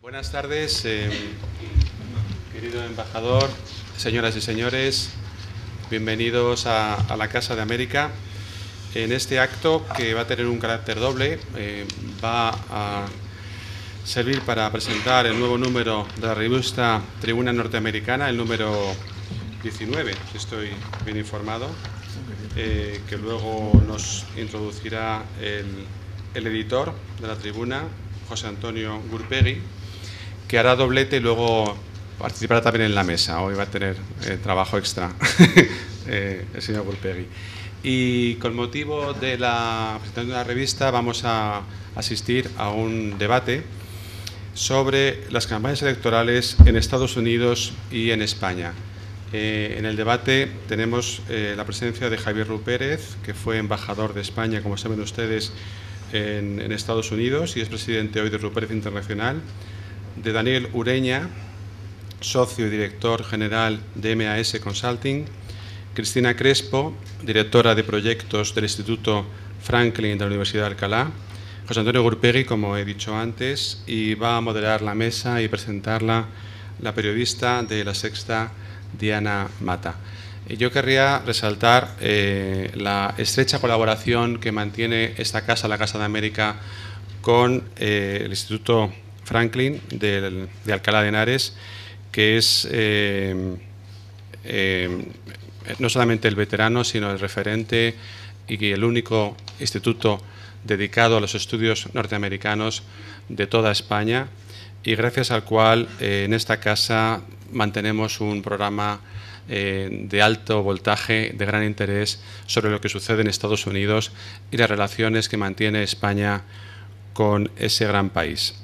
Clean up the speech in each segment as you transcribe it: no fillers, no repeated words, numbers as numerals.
Buenas tardes, querido embajador, señoras y señores, bienvenidos a la Casa de América. En este acto, que va a tener un carácter doble, va a servir para presentar el nuevo número de la revista Tribuna Norteamericana, el número 19, si estoy bien informado, que luego nos introducirá el editor de la Tribuna, José Antonio Gurpegui, que hará doblete y luego participará también en la mesa. Hoy va a tener trabajo extra el señor Gurpegui. Y con motivo de la presentación de la revista vamos a asistir a un debate sobre las campañas electorales en Estados Unidos y en España. En el debate tenemos la presencia de Javier Rú Pérez, que fue embajador de España, como saben ustedes, en Estados Unidos y es presidente hoy de Rú Pérez Internacional, de Daniel Ureña, socio y director general de MAS Consulting, Cristina Crespo, directora de proyectos del Instituto Franklin de la Universidad de Alcalá, José Antonio Gurpegui, como he dicho antes, y va a moderar la mesa y presentarla la periodista de La Sexta, Diana Mata. Yo querría resaltar la estrecha colaboración que mantiene esta casa, la Casa de América, con el Instituto Franklin de Alcalá de Henares, que es no solamente el veterano, sino el referente y el único instituto dedicado a los estudios norteamericanos de toda España, y gracias al cual en esta casa mantenemos un programa de alto voltaje, de gran interés sobre lo que sucede en Estados Unidos y las relaciones que mantiene España con ese gran país.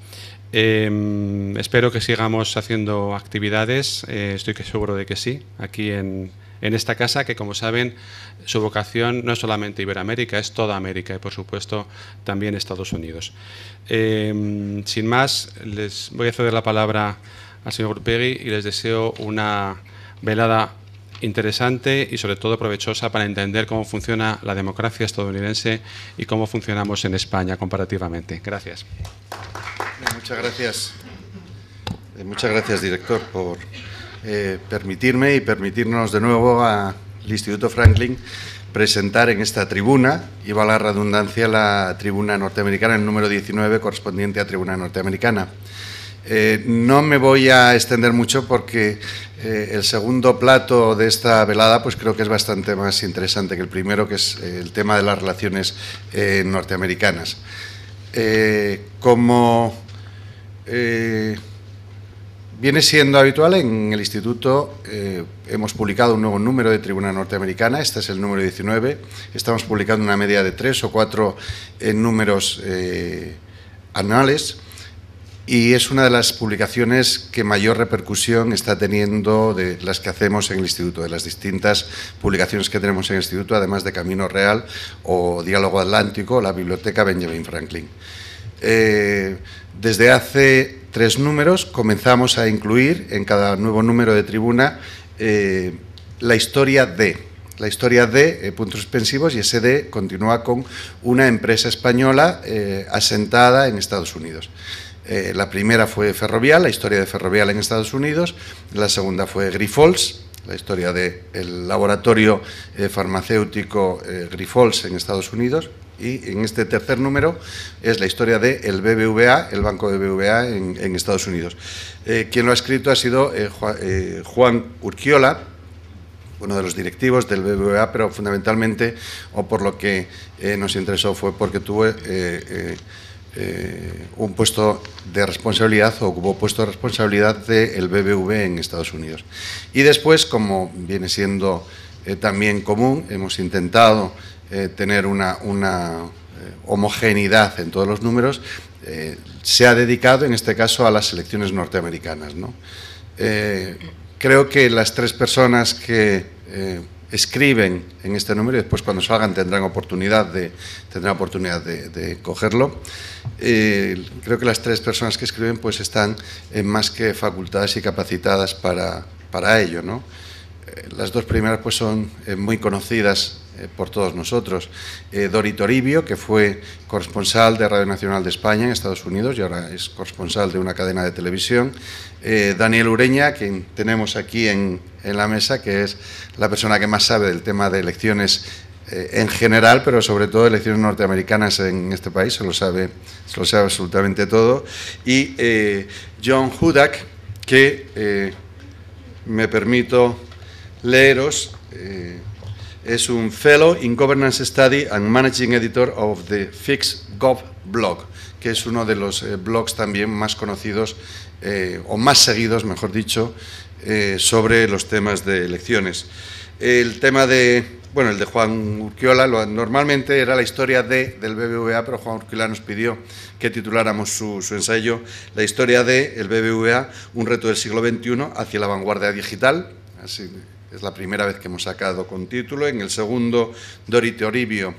Espero que sigamos haciendo actividades, estoy seguro de que sí, aquí en esta casa, que como saben su vocación no es solamente Iberoamérica, es toda América y por supuesto también Estados Unidos. Sin más, les voy a ceder la palabra al señor Gurpegui y les deseo una velada interesante y sobre todo provechosa para entender cómo funciona la democracia estadounidense y cómo funcionamos en España comparativamente. Gracias. Muchas gracias. Muchas gracias, director, por permitirme y permitirnos de nuevo al Instituto Franklin presentar en esta tribuna, y va la redundancia, la tribuna norteamericana, el número 19, correspondiente a tribuna norteamericana. No me voy a extender mucho porque el segundo plato de esta velada pues creo que es bastante más interesante que el primero, que es el tema de las relaciones norteamericanas. Como viene siendo habitual, en el Instituto hemos publicado un nuevo número de Tribuna Norteamericana, este es el número 19, estamos publicando una media de 3 o 4 números anuales, y es una de las publicaciones que mayor repercusión está teniendo de las que hacemos en el Instituto, de las distintas publicaciones que tenemos en el Instituto, además de Camino Real o Diálogo Atlántico, la Biblioteca Benjamin Franklin. Desde hace 3 números comenzamos a incluir en cada nuevo número de Tribuna la historia de puntos suspensivos, y ese de continúa con una empresa española asentada en Estados Unidos. La primera fue Ferrovial, la historia de Ferrovial en Estados Unidos. La segunda fue Grifols, la historia del laboratorio farmacéutico Grifols en Estados Unidos. Y en este tercer número es la historia del BBVA, el banco de BBVA en Estados Unidos. Quien lo ha escrito ha sido Juan Urquiola, uno de los directivos del BBVA, pero fundamentalmente, o por lo que nos interesó, fue porque tuve un puesto de responsabilidad, o ocupó puesto de responsabilidad del BBV en Estados Unidos. Y después, como viene siendo también común, hemos intentado tener una homogeneidad en todos los números. Se ha dedicado en este caso a las elecciones norteamericanas, ¿no? Creo que las 3 personas que escriben en este número, y después cuando salgan tendrán oportunidad de cogerlo. Creo que las 3 personas que escriben pues están más que facultadas y capacitadas para ello, ¿no? Las dos primeras pues son muy conocidas por todos nosotros. Dori Toribio, que fue corresponsal de Radio Nacional de España en Estados Unidos y ahora es corresponsal de una cadena de televisión. Daniel Ureña, quien tenemos aquí en la mesa, que es la persona que más sabe del tema de elecciones en general, pero sobre todo elecciones norteamericanas en este país, se lo sabe absolutamente todo. Y John Hudak, que me permito leeros, es un Fellow in Governance Study and Managing Editor of the FixGov blog, que es uno de los blogs también más conocidos, o más seguidos, mejor dicho, sobre los temas de elecciones. El tema de... Bueno, el de Juan Urquiola normalmente era la historia del BBVA, pero Juan Urquiola nos pidió que tituláramos su ensayo La historia del BBVA, un reto del siglo XXI hacia la vanguardia digital. Así, es la primera vez que hemos sacado con título. En el segundo, Dori Toribio,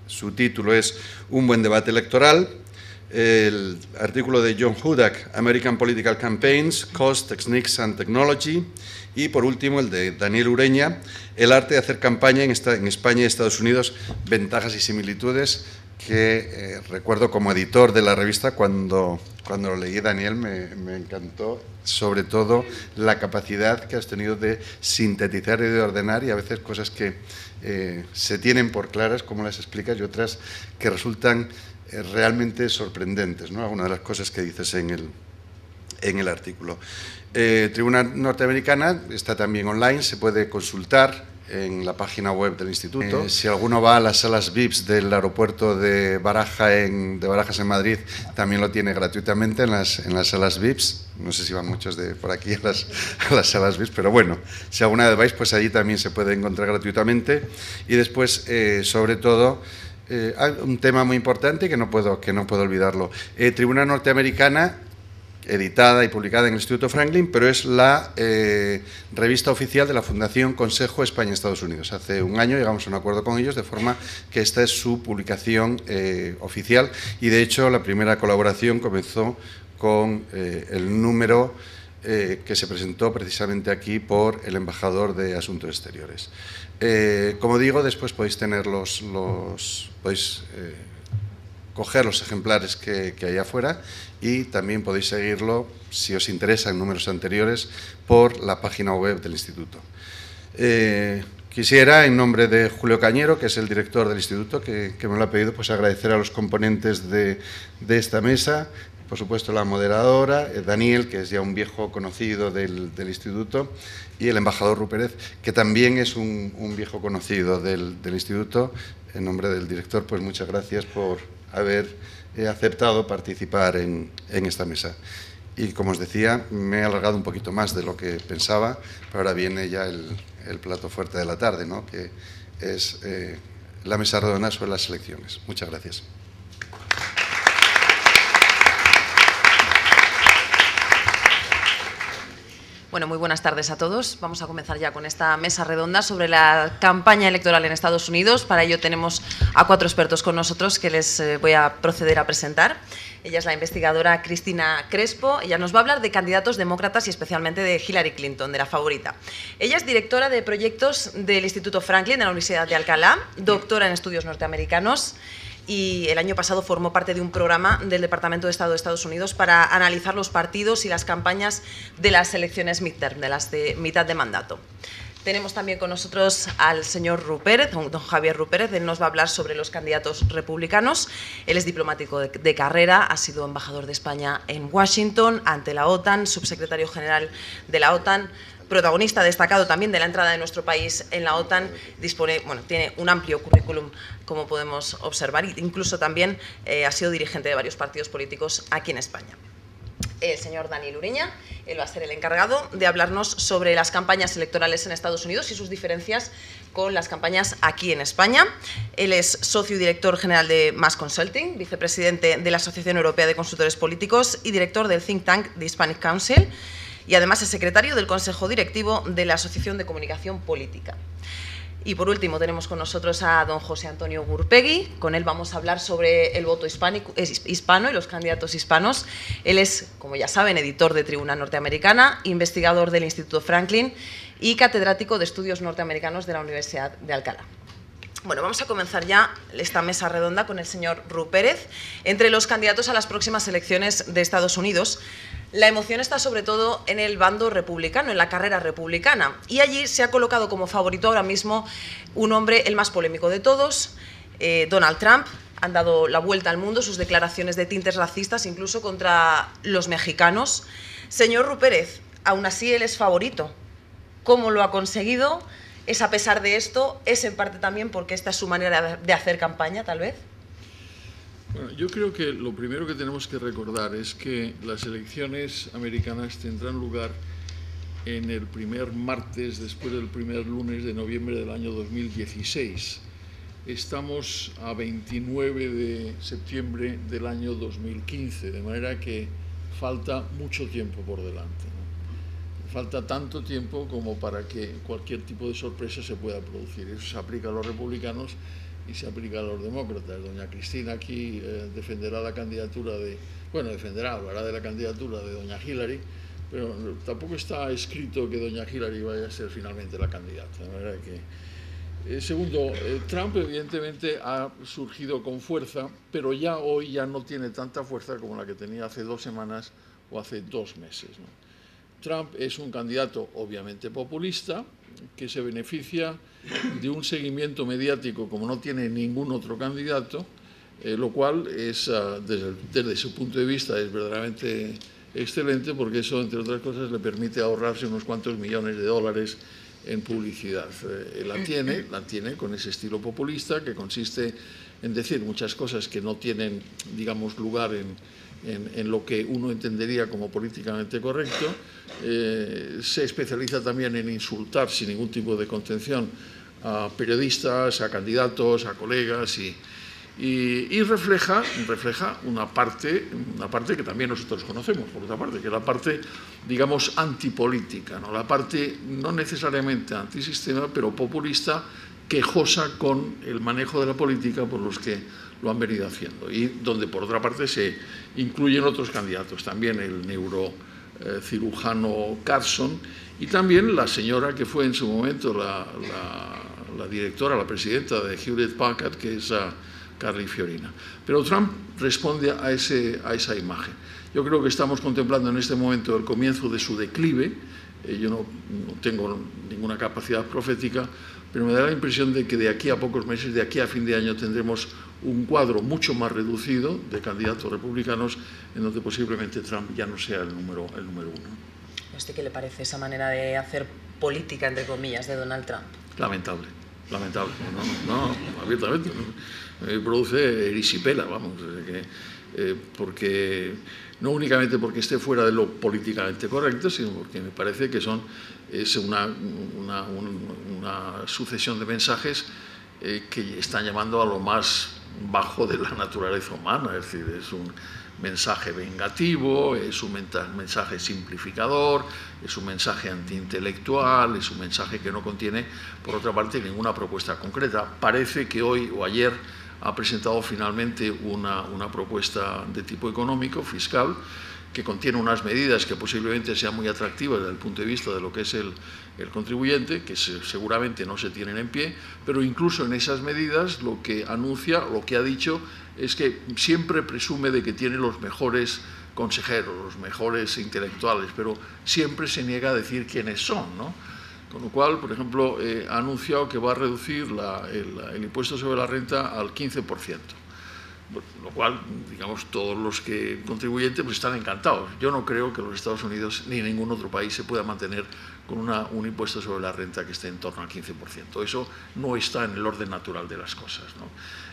su título es Un buen debate electoral. El artículo de John Hudak, American Political Campaigns, Cost, Techniques and Technology. Y, por último, el de Daniel Ureña, El arte de hacer campaña en España y Estados Unidos, ventajas y similitudes, que recuerdo como editor de la revista, cuando lo leí, Daniel, me encantó, sobre todo la capacidad que has tenido de sintetizar y de ordenar, y a veces cosas que se tienen por claras, como las explicas, y otras que resultan realmente sorprendentes, ¿no? Algunas de las cosas que dices en el artículo. Tribuna Norteamericana está también online, se puede consultar en la página web del Instituto. Si alguno va a las salas VIPs del aeropuerto de Barajas en Madrid, también lo tiene gratuitamente en las salas VIPs. No sé si van muchos de por aquí a las salas VIPs, pero bueno, si alguna vez vais, pues allí también se puede encontrar gratuitamente. Y después, sobre todo, un tema muy importante que no puedo olvidarlo. Tribuna Norteamericana, editada y publicada en el Instituto Franklin, pero es la revista oficial de la Fundación Consejo España-Estados Unidos. Hace un año llegamos a un acuerdo con ellos, de forma que esta es su publicación oficial, y de hecho la primera colaboración comenzó con el número que se presentó precisamente aquí por el embajador de Asuntos Exteriores. Como digo, después podéis tener podéis coger los ejemplares que hay afuera, y también podéis seguirlo, si os interesan números anteriores, por la página web del Instituto. Quisiera, en nombre de Julio Cañero, que es el director del Instituto, que me lo ha pedido, pues agradecer a los componentes de esta mesa, por supuesto la moderadora, Daniel, que es ya un viejo conocido del Instituto, y el embajador Rupérez, que también es un viejo conocido del Instituto. En nombre del director, pues muchas gracias por haber aceptado participar en esta mesa. Y como os decía, me he alargado un poquito más de lo que pensaba, pero ahora viene ya el plato fuerte de la tarde, ¿no? Que es la mesa redonda sobre las elecciones. Muchas gracias. Bueno, muy buenas tardes a todos. Vamos a comenzar ya con esta mesa redonda sobre la campaña electoral en Estados Unidos. Para ello tenemos a 4 expertos con nosotros que les voy a proceder a presentar. Ella es la investigadora Cristina Crespo. Ella nos va a hablar de candidatos demócratas y especialmente de Hillary Clinton, de la favorita. Ella es directora de proyectos del Instituto Franklin de la Universidad de Alcalá, doctora en estudios norteamericanos, y el año pasado formó parte de un programa del Departamento de Estado de Estados Unidos para analizar los partidos y las campañas de las elecciones midterm, de las de mitad de mandato. Tenemos también con nosotros al señor Rupérez, don Javier Rupérez. Él nos va a hablar sobre los candidatos republicanos. Él es diplomático de carrera, ha sido embajador de España en Washington, ante la OTAN, subsecretario general de la OTAN, protagonista destacado también de la entrada de nuestro país en la OTAN. Tiene un amplio currículum, como podemos observar, e incluso también ha sido dirigente de varios partidos políticos aquí en España. El señor Daniel Ureña, él va a ser el encargado de hablarnos sobre las campañas electorales en Estados Unidos y sus diferencias con las campañas aquí en España. Él es socio y director general de Mass Consulting, vicepresidente de la Asociación Europea de Consultores Políticos y director del think tank The Hispanic Council, y además es secretario del Consejo Directivo de la Asociación de Comunicación Política. Y por último tenemos con nosotros a don José Antonio Gurpegui. Con él vamos a hablar sobre el voto hispano y los candidatos hispanos. Él es, como ya saben, editor de Tribuna Norteamericana, investigador del Instituto Franklin y catedrático de Estudios Norteamericanos de la Universidad de Alcalá. Bueno, vamos a comenzar ya esta mesa redonda con el señor Ru Pérez. Entre los candidatos a las próximas elecciones de Estados Unidos, la emoción está sobre todo en el bando republicano, en la carrera republicana. Y allí se ha colocado como favorito ahora mismo un hombre, el más polémico de todos, Donald Trump. Han dado la vuelta al mundo sus declaraciones de tintes racistas, incluso contra los mexicanos. Señor Ru Pérez, aún así él es favorito. ¿Cómo lo ha conseguido? ¿Es a pesar de esto? ¿Es en parte también porque esta es su manera de hacer campaña, tal vez? Bueno, yo creo que lo primero que tenemos que recordar es que las elecciones americanas tendrán lugar en el primer martes después del primer lunes de noviembre del año 2016. Estamos a 29 de septiembre del año 2015, de manera que falta mucho tiempo por delante, ¿no? Falta tanto tiempo como para que cualquier tipo de sorpresa se pueda producir. Eso se aplica a los republicanos y se aplica a los demócratas. Doña Cristina aquí defenderá la candidatura hablará de la candidatura de doña Hillary, pero tampoco está escrito que doña Hillary vaya a ser finalmente la candidata. De manera que, segundo, Trump evidentemente ha surgido con fuerza, pero hoy ya no tiene tanta fuerza como la que tenía hace 2 semanas o hace 2 meses, ¿no? Trump es un candidato obviamente populista que se beneficia de un seguimiento mediático como no tiene ningún otro candidato, lo cual es, desde su punto de vista es verdaderamente excelente, porque eso, entre otras cosas, le permite ahorrarse unos cuantos millones de dólares en publicidad. La tiene con ese estilo populista que consiste en decir muchas cosas que no tienen, digamos, lugar en lo que uno entendería como políticamente correcto. Se especializa también en insultar sin ningún tipo de contención a periodistas, a candidatos, a colegas y refleja una parte que también nosotros conocemos, por otra parte, que es la parte, digamos, antipolítica, ¿no? La parte no necesariamente antisistema, pero populista, quejosa con el manejo de la política por los que lo han venido haciendo, y donde por otra parte se incluyen otros candidatos, también el neurocirujano Carson y también la señora que fue en su momento la directora, la presidenta de Hewlett Packard, que es Carly Fiorina. Pero Trump responde a esa imagen. Yo creo que estamos contemplando en este momento el comienzo de su declive. Yo no tengo ninguna capacidad profética, pero me da la impresión de que de aquí a pocos meses, de aquí a fin de año, tendremos un cuadro mucho más reducido de candidatos republicanos en donde posiblemente Trump ya no sea el número 1. ¿A usted qué le parece esa manera de hacer política, entre comillas, de Donald Trump? Lamentable. No, abiertamente. Me produce erisipela, vamos, porque no únicamente porque esté fuera de lo políticamente correcto, sino porque me parece que es una sucesión de mensajes que están llamando a lo más bajo de la naturaleza humana. Es decir, es un mensaje vengativo, es un mensaje simplificador, es un mensaje antiintelectual, es un mensaje que no contiene, por otra parte, ninguna propuesta concreta. Parece que hoy o ayer ha presentado finalmente una propuesta de tipo económico, fiscal, que contiene unas medidas que posiblemente sean muy atractivas desde el punto de vista de lo que es el contribuyente, que seguramente no se tienen en pie, pero incluso en esas medidas lo que anuncia, lo que ha dicho, es que siempre presume de que tiene los mejores consejeros, los mejores intelectuales, pero siempre se niega a decir quiénes son, ¿no? Con lo cual, por ejemplo, ha anunciado que va a reducir el impuesto sobre la renta al 15%. Lo cual, digamos, todos los contribuyentes pues están encantados. Yo no creo que los Estados Unidos ni ningún otro país se pueda mantener con un impuesto sobre la renta que esté en torno al 15%. Eso no está en el orden natural de las cosas, ¿no?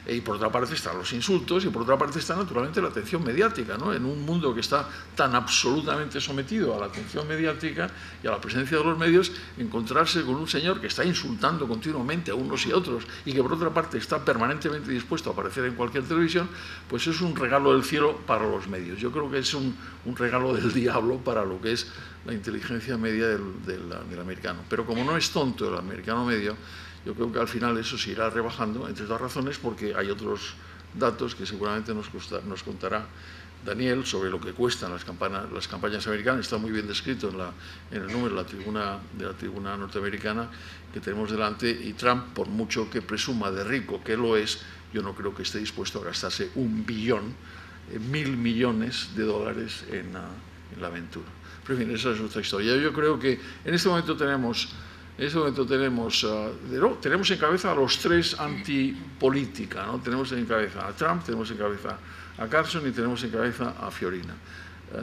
Y por otra parte están los insultos y por otra parte está naturalmente la atención mediática, ¿no? En un mundo que está tan absolutamente sometido a la atención mediática y a la presencia de los medios, encontrarse con un señor que está insultando continuamente a unos y a otros y que por otra parte está permanentemente dispuesto a aparecer en cualquier televisión, pues es un regalo del cielo para los medios. Yo creo que es un regalo del diablo para lo que es la inteligencia media del americano. Pero como no es tonto el americano medio, Yo creo que al final eso se irá rebajando, entre otras razones, porque hay otros datos que seguramente nos contará Daniel sobre lo que cuestan las campañas americanas. Está muy bien descrito en el número de la tribuna norteamericana que tenemos delante, y Trump, por mucho que presuma de rico que lo es, yo no creo que esté dispuesto a gastarse 1 billón, 1.000 millones de dólares en la aventura. Pero en fin, esa es otra historia. Yo creo que en este momento tenemos en cabeza a los tres antipolítica, ¿no? Tenemos en cabeza a Trump, tenemos en cabeza a Carson y tenemos en cabeza a Fiorina.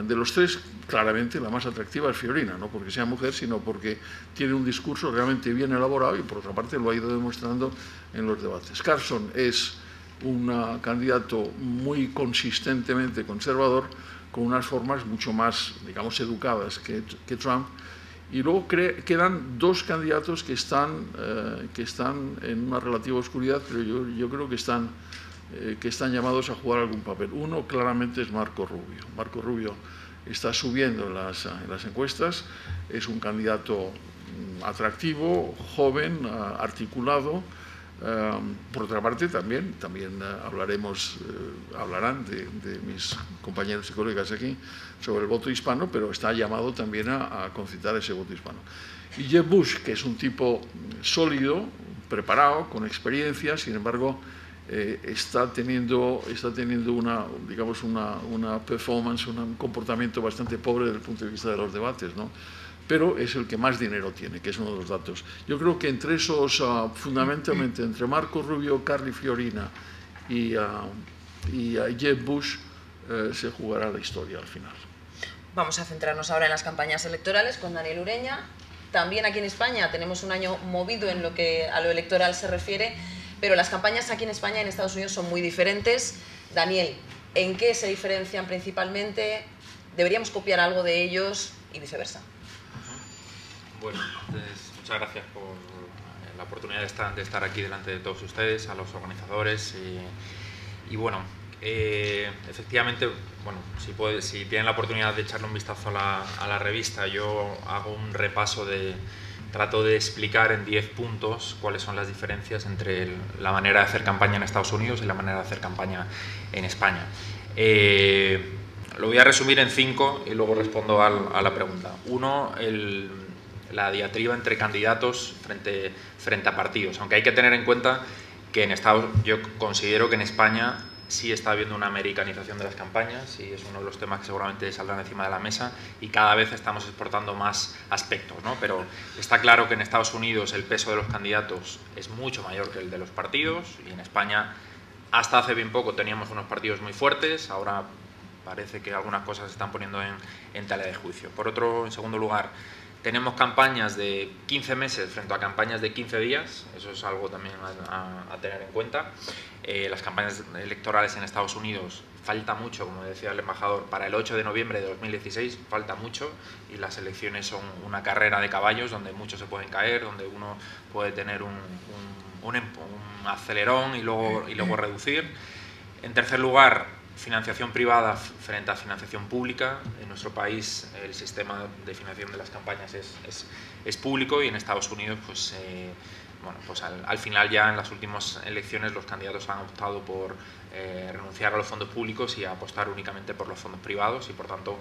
De los tres, claramente la más atractiva es Fiorina, no porque sea mujer, sino porque tiene un discurso realmente bien elaborado y, por otra parte, lo ha ido demostrando en los debates. Carson es un candidato muy consistentemente conservador, con unas formas mucho más, digamos, educadas que Trump. Y luego quedan dos candidatos que están en una relativa oscuridad, pero yo creo que están llamados a jugar algún papel. Uno claramente es Marco Rubio. Marco Rubio está subiendo en las encuestas, es un candidato atractivo, joven, articulado. Por otra parte, también hablarán de mis compañeros y colegas aquí sobre el voto hispano, pero está llamado también a concitar ese voto hispano. Y Jeb Bush, que es un tipo sólido, preparado, con experiencia, sin embargo, está teniendo una performance, un comportamiento bastante pobre desde el punto de vista de los debates, ¿no? Pero es el que más dinero tiene, que es uno de los datos. Yo creo que entre esos, fundamentalmente, entre Marco Rubio, Carly Fiorina y Jeb Bush, se jugará la historia al final. Vamos a centrarnos ahora en las campañas electorales con Daniel Ureña. También aquí en España tenemos un año movido en lo que a lo electoral se refiere, pero las campañas aquí en España y en Estados Unidos son muy diferentes. Daniel, ¿en qué se diferencian principalmente? ¿Deberíamos copiar algo de ellos y viceversa? Bueno, muchas gracias por la oportunidad de estar aquí delante de todos ustedes, a los organizadores y bueno, efectivamente, bueno, si tienen la oportunidad de echarle un vistazo a la revista, yo hago un repaso trato de explicar en 10 puntos cuáles son las diferencias entre la manera de hacer campaña en Estados Unidos y la manera de hacer campaña en España. Lo voy a resumir en 5 y luego respondo a la pregunta. Uno, la diatriba entre candidatos frente a partidos, aunque hay que tener en cuenta que yo considero que en España sí está habiendo una americanización de las campañas y es uno de los temas que seguramente saldrán encima de la mesa y cada vez estamos exportando más aspectos, ¿no? Pero está claro que en Estados Unidos el peso de los candidatos es mucho mayor que el de los partidos y en España hasta hace bien poco teníamos unos partidos muy fuertes, ahora parece que algunas cosas se están poniendo en tela de juicio. En segundo lugar, tenemos campañas de 15 meses frente a campañas de 15 días, eso es algo también a tener en cuenta. Las campañas electorales en Estados Unidos falta mucho, como decía el embajador, para el 8 de noviembre de 2016 falta mucho y las elecciones son una carrera de caballos donde muchos se pueden caer, donde uno puede tener un acelerón y luego reducir. En tercer lugar, financiación privada frente a financiación pública. En nuestro país el sistema de financiación de las campañas es público y en Estados Unidos pues al final ya en las últimas elecciones los candidatos han optado por renunciar a los fondos públicos y a apostar únicamente por los fondos privados y por tanto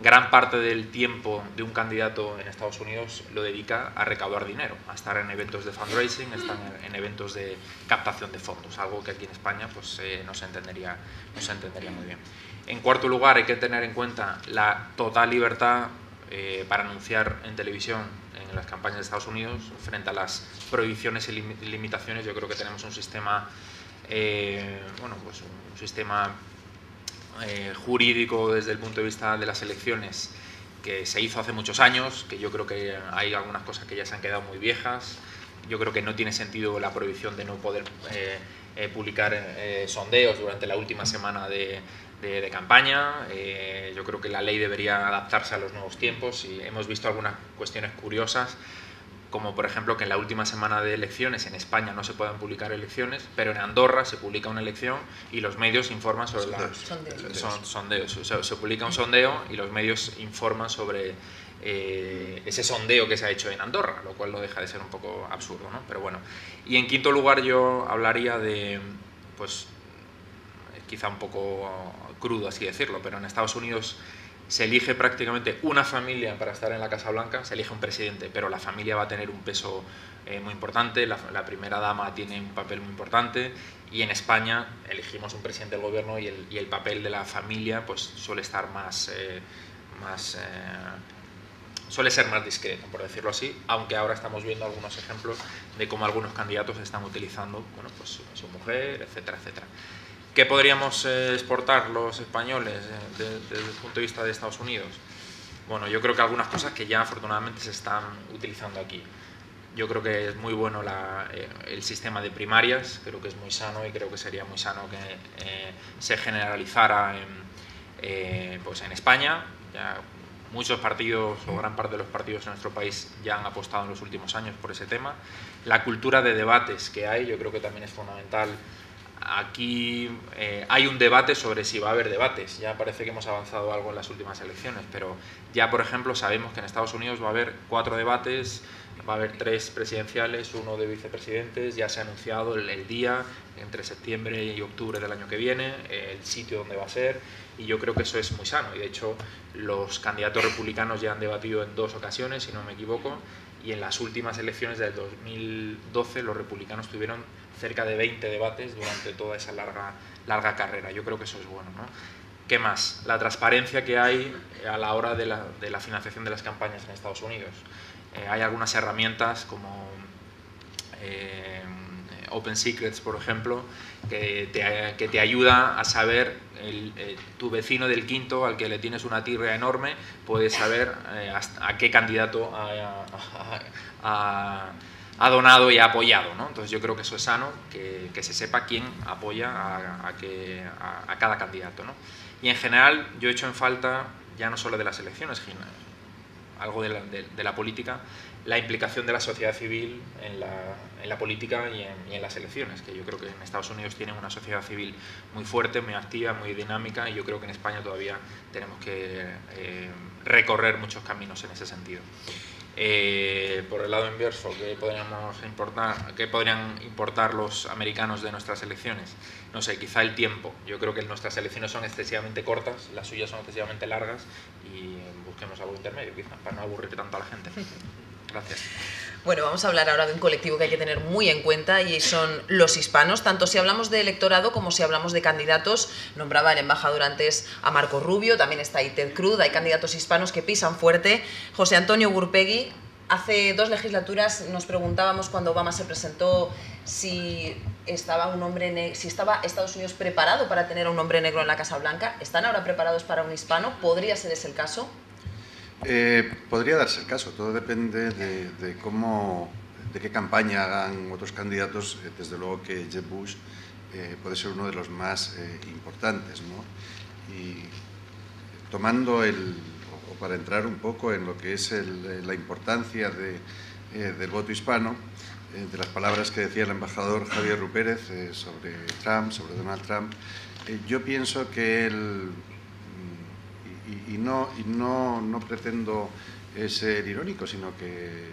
gran parte del tiempo de un candidato en Estados Unidos lo dedica a recaudar dinero, a estar en eventos de fundraising, estar en eventos de captación de fondos, algo que aquí en España pues, no se entendería muy bien. En cuarto lugar, hay que tener en cuenta la total libertad para anunciar en televisión en las campañas de Estados Unidos frente a las prohibiciones y limitaciones. Yo creo que tenemos un sistema, un sistema jurídico desde el punto de vista de las elecciones que se hizo hace muchos años, que yo creo que hay algunas cosas que ya se han quedado muy viejas. Yo creo que no tiene sentido la prohibición de no poder publicar sondeos durante la última semana de campaña. Yo creo que la ley debería adaptarse a los nuevos tiempos y hemos visto algunas cuestiones curiosas como por ejemplo que en la última semana de elecciones en España no se puedan publicar elecciones, pero en Andorra se publica una elección y los medios informan sobre sondeos. O sea, se publica un sondeo y los medios informan sobre ese sondeo que se ha hecho en Andorra, lo cual no deja de ser un poco absurdo, ¿no? Pero bueno. Y en quinto lugar yo hablaría de, pues, quizá un poco crudo así decirlo, pero en Estados Unidos se elige prácticamente una familia para estar en la Casa Blanca, se elige un presidente, pero la familia va a tener un peso muy importante, la primera dama tiene un papel muy importante, y en España elegimos un presidente del gobierno y el papel de la familia pues suele estar suele ser más discreto, por decirlo así, aunque ahora estamos viendo algunos ejemplos de cómo algunos candidatos están utilizando, bueno, pues su mujer, etcétera, etcétera. ¿Qué podríamos exportar los españoles desde el punto de vista de Estados Unidos? Bueno, yo creo que algunas cosas que ya afortunadamente se están utilizando aquí. Yo creo que es muy bueno el sistema de primarias, creo que es muy sano y creo que sería muy sano que se generalizara pues en España. Ya muchos partidos o gran parte de los partidos en nuestro país ya han apostado en los últimos años por ese tema. La cultura de debates que hay, yo creo que también es fundamental. Aquí hay un debate sobre si va a haber debates. Ya parece que hemos avanzado algo en las últimas elecciones, pero ya, por ejemplo, sabemos que en Estados Unidos va a haber 4 debates, va a haber 3 presidenciales, 1 de vicepresidentes, ya se ha anunciado el día, entre septiembre y octubre del año que viene, el sitio donde va a ser, y yo creo que eso es muy sano. Y de hecho, los candidatos republicanos ya han debatido en 2 ocasiones, si no me equivoco, y en las últimas elecciones del 2012 los republicanos tuvieron cerca de 20 debates durante toda esa larga carrera. Yo creo que eso es bueno, ¿no? ¿Qué más? La transparencia que hay a la hora de la financiación de las campañas en Estados Unidos. Hay algunas herramientas como Open Secrets, por ejemplo, que te ayuda a saber, tu vecino del quinto al que le tienes una tirria enorme, puede saber a qué candidato ha donado y ha apoyado, ¿no? Entonces yo creo que eso es sano, que se sepa quién apoya a cada candidato, ¿no? Y en general yo he hecho en falta, ya no solo de las elecciones, algo de la política, la implicación de la sociedad civil en la política y en las elecciones, que yo creo que en Estados Unidos tienen una sociedad civil muy fuerte, muy activa, muy dinámica, y yo creo que en España todavía tenemos que recorrer muchos caminos en ese sentido. Por el lado inverso, ¿qué podrían importar los americanos de nuestras elecciones? No sé, quizá el tiempo. Yo creo que nuestras elecciones son excesivamente cortas, las suyas son excesivamente largas, y busquemos algo intermedio, quizá, para no aburrir tanto a la gente. Gracias. Bueno, vamos a hablar ahora de un colectivo que hay que tener muy en cuenta, y son los hispanos. Tanto si hablamos de electorado como si hablamos de candidatos. Nombraba el embajador antes a Marco Rubio, también está ahí Ted Cruz, hay candidatos hispanos que pisan fuerte. José Antonio Gurpegui, hace 2 legislaturas nos preguntábamos cuando Obama se presentó si estaba Estados Unidos preparado para tener a un hombre negro en la Casa Blanca. ¿Están ahora preparados para un hispano? ¿Podría ser ese el caso? Podría darse el caso, todo depende de qué campaña hagan otros candidatos. Desde luego que Jeb Bush puede ser uno de los más importantes, ¿no? Y tomando o para entrar un poco en lo que es la importancia del voto hispano, de las palabras que decía el embajador Javier Rupérez sobre Donald Trump, yo pienso que él, y no pretendo ser irónico, sino que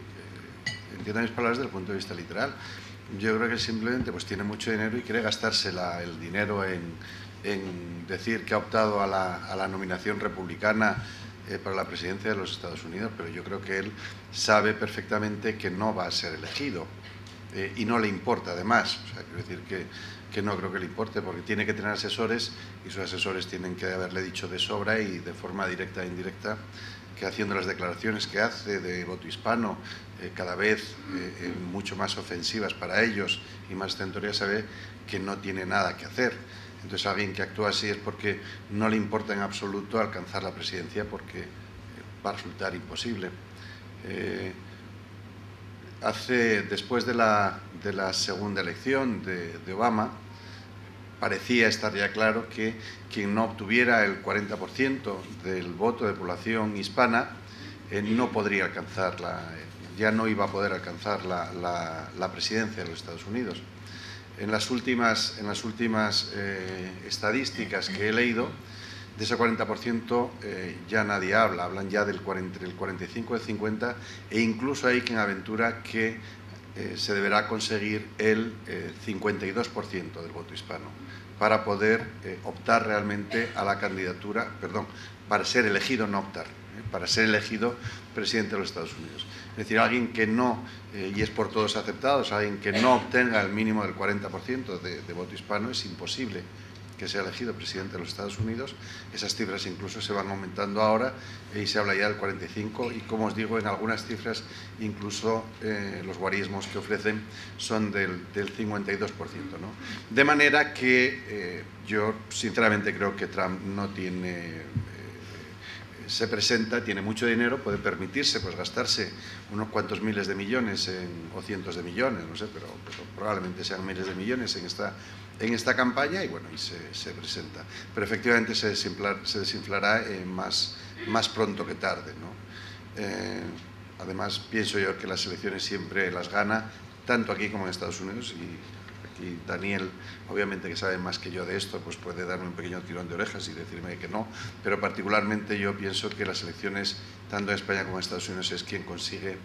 entienda mis palabras desde el punto de vista literal. Yo creo que simplemente pues tiene mucho dinero y quiere gastarse el dinero en decir que ha optado a la nominación republicana para la presidencia de los Estados Unidos, pero yo creo que él sabe perfectamente que no va a ser elegido y no le importa además. O sea, quiero decir que no creo que le importe, porque tiene que tener asesores y sus asesores tienen que haberle dicho de sobra y de forma directa e indirecta que, haciendo las declaraciones que hace de voto hispano cada vez mucho más ofensivas para ellos y más stentorias, sabe que no tiene nada que hacer. Entonces alguien que actúa así es porque no le importa en absoluto alcanzar la presidencia, porque va a resultar imposible. Después de la segunda elección de Obama, parecía estar ya claro que quien no obtuviera el 40% del voto de población hispana no podría alcanzar ya no iba a poder alcanzar la presidencia de los Estados Unidos. En las últimas estadísticas que he leído, de ese 40% ya nadie habla, hablan ya entre el 45 y el 50, e incluso hay quien aventura que se deberá conseguir el 52% del voto hispano para poder optar realmente a la candidatura, perdón, para ser elegido, no optar, para ser elegido presidente de los Estados Unidos. Es decir, alguien que no, y es por todos aceptados, alguien que no obtenga el mínimo del 40% de voto hispano, es imposible que sea elegido presidente de los Estados Unidos. Esas cifras incluso se van aumentando ahora y se habla ya del 45%, y como os digo, en algunas cifras incluso los guarismos que ofrecen son del 52%, ¿no? De manera que yo sinceramente creo que Trump no tiene... se presenta, tiene mucho dinero, puede permitirse pues gastarse unos cuantos miles de millones o cientos de millones, no sé, pero probablemente sean miles de millones en esta campaña, y bueno, y se presenta. Pero efectivamente se desinflará más pronto que tarde, ¿no? Además, pienso yo que las elecciones siempre las gana, tanto aquí como en Estados Unidos, y Daniel, obviamente que sabe más que yo de esto, pues puede darme un pequeño tirón de orejas y decirme que no, pero particularmente yo pienso que las elecciones, tanto en España como en Estados Unidos, es quien consigue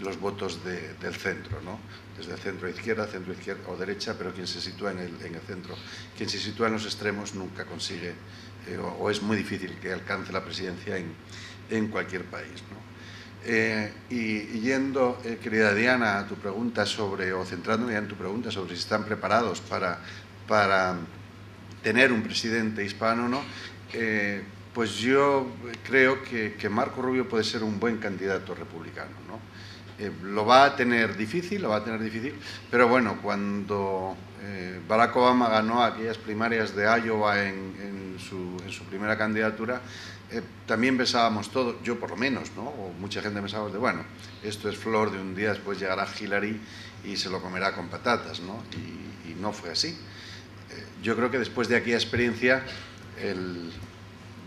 los votos del centro, ¿no? Desde el centro izquierda o derecha, pero quien se sitúa en el centro. Quien se sitúa en los extremos nunca consigue, o es muy difícil que alcance la presidencia en cualquier país, ¿no? Y yendo, querida Diana, a tu pregunta o centrándome ya en tu pregunta sobre si están preparados para tener un presidente hispano, ¿no? Pues yo creo que Marco Rubio puede ser un buen candidato republicano, ¿no? Lo va a tener difícil, pero bueno, cuando Barack Obama ganó aquellas primarias de Iowa en su primera candidatura, también pensábamos todos, yo por lo menos, ¿no? O mucha gente pensaba de, bueno, esto es flor de un día, después llegará Hillary y se lo comerá con patatas, ¿no? Y no fue así. Yo creo que después de aquella experiencia, el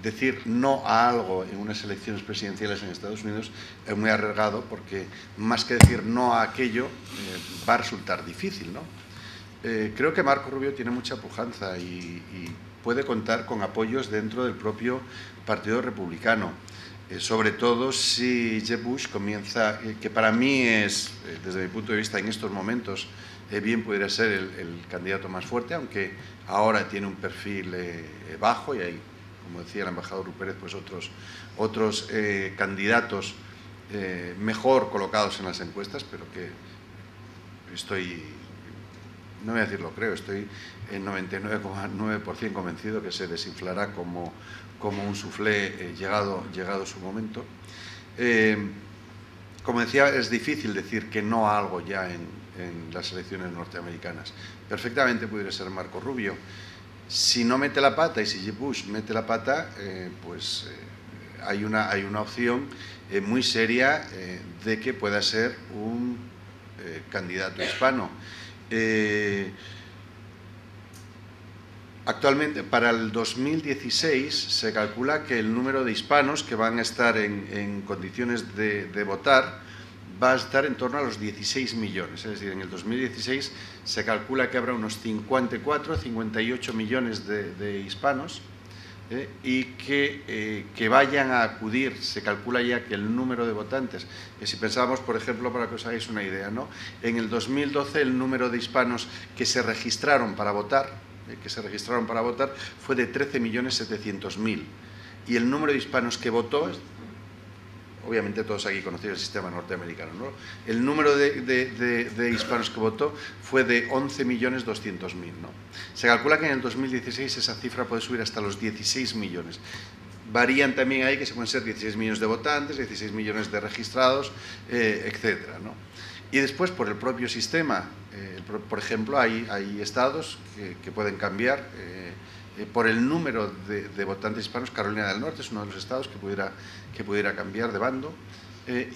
decir no a algo en unas elecciones presidenciales en Estados Unidos es muy arriesgado, porque más que decir no a aquello, va a resultar difícil, ¿no? Creo que Marco Rubio tiene mucha pujanza y puede contar con apoyos dentro del propio Partido Republicano, sobre todo si Jeb Bush comienza, que para mí es, desde mi punto de vista en estos momentos, bien pudiera ser el candidato más fuerte, aunque ahora tiene un perfil bajo, y hay, como decía el embajador Rupérez, pues otros candidatos mejor colocados en las encuestas, pero que no voy a decirlo, estoy en 99,9% convencido que se desinflará como un soufflé llegado su momento. Como decía, es difícil decir que no a algo ya en las elecciones norteamericanas. Perfectamente pudiera ser Marco Rubio. Si no mete la pata, y si Jeb Bush mete la pata, pues hay una opción muy seria de que pueda ser un candidato hispano. Actualmente, para el 2016, se calcula que el número de hispanos que van a estar en condiciones de votar va a estar en torno a los 16 millones. Es decir, en el 2016 se calcula que habrá unos 58 millones de hispanos, y que vayan a acudir. Se calcula ya que el número de votantes, que si pensamos, por ejemplo, para que os hagáis una idea, ¿no? En el 2012 el número de hispanos que se registraron para votar, fue de 13.700.000, y el número de hispanos que votó, obviamente todos aquí conocéis el sistema norteamericano, ¿no? El número de hispanos que votó fue de 11.200.000, ¿no? Se calcula que en el 2016 esa cifra puede subir hasta los 16 millones. Varían también ahí, que se pueden ser 16 millones de votantes, 16 millones de registrados, etcétera, ¿no? Y después, por el propio sistema, por ejemplo, hay estados que pueden cambiar por el número de votantes hispanos. Carolina del Norte es uno de los estados que pudiera cambiar de bando,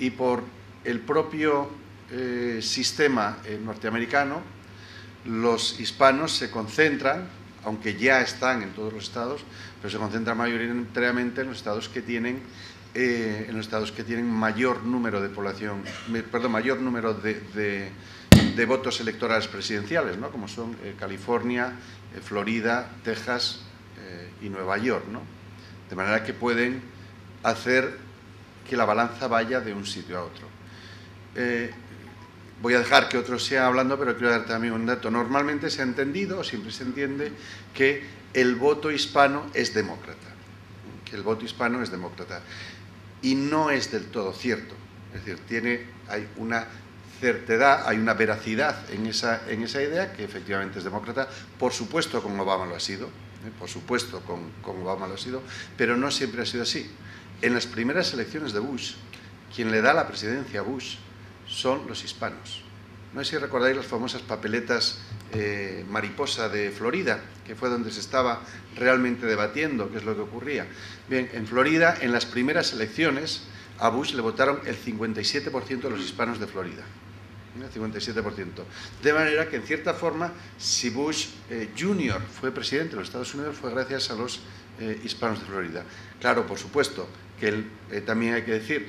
y por el propio sistema norteamericano, los hispanos se concentran, aunque ya están en todos los estados, pero se concentran mayoritariamente en los estados que tienen en los estados que tienen mayor número de población, perdón, mayor número de votos electorales presidenciales, ¿no? Como son California, Florida, Texas y Nueva York, ¿no? De manera que pueden hacer que la balanza vaya de un sitio a otro. Voy a dejar que otros sigan hablando, pero quiero dar también un dato. Normalmente se ha entendido, o siempre se entiende, que el voto hispano es demócrata. Que el voto hispano es demócrata. Y no es del todo cierto. Es decir, hay una certedad, hay una veracidad en esa idea, que efectivamente es demócrata. Por supuesto, con Obama lo ha sido. Por supuesto, con Obama lo ha sido. Pero no siempre ha sido así. En las primeras elecciones de Bush, quien le da la presidencia a Bush son los hispanos. No sé si recordáis las famosas papeletas mariposa de Florida, que fue donde se estaba realmente debatiendo qué es lo que ocurría. Bien, en Florida, en las primeras elecciones, a Bush le votaron el 57% de los hispanos de Florida. El 57%. De manera que, en cierta forma, si Bush Jr. fue presidente de los Estados Unidos, fue gracias a los hispanos de Florida. Claro, por supuesto, que también hay que decir,